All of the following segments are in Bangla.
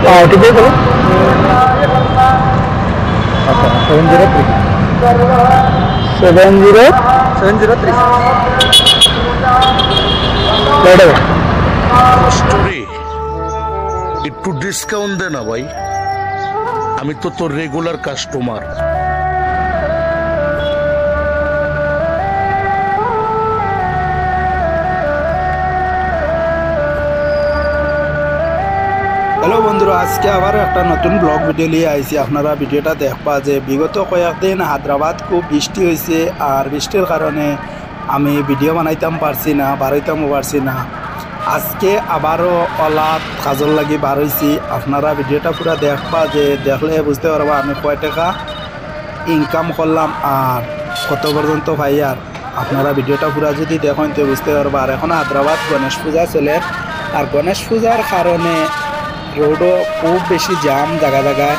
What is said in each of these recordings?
ठीक है अच्छा 703 একটু ডিসকাউন্ট দে না ভাই, আমি তো তোর রেগুলার কাস্টমার। হ্যালো বন্ধুরা, আজকে আবার একটা নতুন ব্লগ ভিডিও নিয়ে আইছি। আপনারা ভিডিওটা দেখবা যে বিগত কয়েকদিন হায়দ্রাবাদ খুব বৃষ্টি হয়েছে, আর বৃষ্টির কারণে আমি ভিডিও বানাইতাম পারছি না, বাড়াইতামও পারছি না। আজকে আবারও ওলা কাজল লাগি বার হয়েছি। আপনারা ভিডিওটা পুরো দেখবা, যে দেখলে বুঝতে পারবা আমি কয় টাকা ইনকাম করলাম আর কত পর্যন্ত পাই। আর আপনারা ভিডিওটা পুরো যদি দেখেন তো বুঝতে পারবা। আর এখন হায়দ্রাবাদ গণেশ পূজা চলে, আর গণেশ পূজার কারণে রোডও খুব বেশি জাম জায়গা জায়গায়।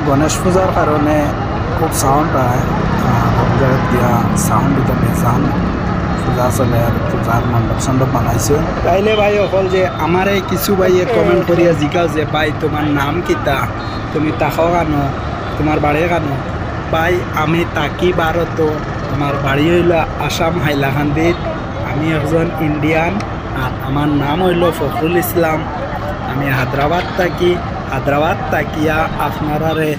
গণেশ পূজার কারণে খুব সাউন্ড হয়, দিয়া সাউন্ড দিতে বেজান পূজা চলে। আর পূজার মণ্ডপ সণ্ডপ বানাইছে। তাইলে ভাই অকল যে আমার এই কিছু ভাইয়ে কমেন্ট করিয়া জিজ্ঞাসা যে ভাই তোমার নাম কিতা, তুমি তাকাও কেন, তোমার বাড়ি কেন? ভাই আমি তাকি ভারত, আমার বাড়ি হইল আসাম হাইলাকান্দিত। আমি একজন ইন্ডিয়ান, আর আমার নাম হইল ফখরুল ইসলাম। আমি হায়দ্রাবাদ থাকি। হায়দ্রাবাদ তাকিয়া আপনারারে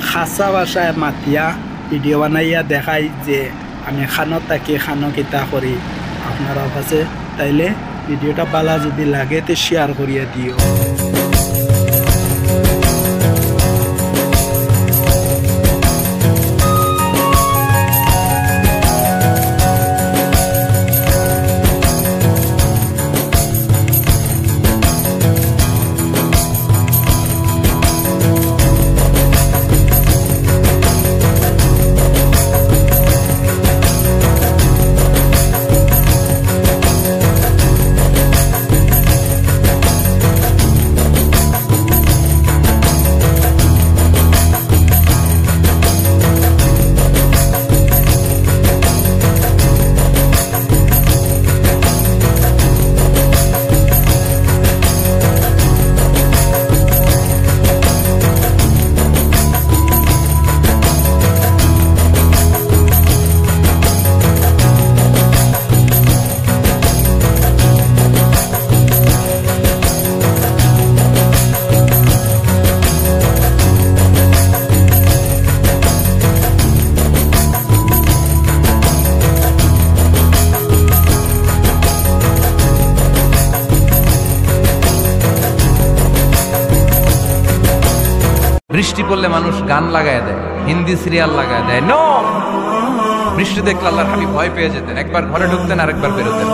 খাসা ভাষায় মাতিয়া ভিডিও বানাইয়া দেখাই যে আমি খানত থাকি, খানো কিতা করি আপনার কাছে। তাইলে ভিডিওটা ভালো যদি লাগে তো শেয়ার করিয়া দিও। বৃষ্টি পড়লে মানুষ গান লাগায় দেয়, হিন্দি সিরিয়াল লাগায় দেয়। নো, বৃষ্টি দেখলে আল্লাহর হাবিব ভয় পেয়ে যেতেন, একবার ঘরে ঢুকতেন আরেকবার বেরোতেন।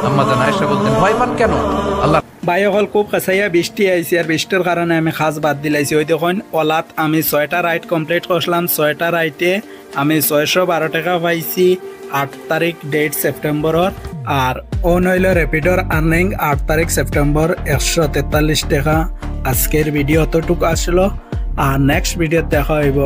আম্মা জান আয়েশা বলতেন, ভয় পান কেন? আল্লাহ ভাই অকল খুব কাছাইয়া বৃষ্টি আইছে আর বৃষ্টির কারণে আমি খাস বাদ দিলাইছি। ওই দেখুন ওলাত আমি 6টা রাইড কমপ্লিট করলাম। 6টা রাইটে আমি 612 টাকা পাইছি 8 তারিখ ডেট সেপ্টেম্বরের। আর অন হইল র্যাপিডোর আর্নিং 8 তারিখ সেপ্টেম্বর 143 টাকা। আজকের ভিডিও অতটুকু আসলো, আর নেক্সট ভিডিও দেখা হইব।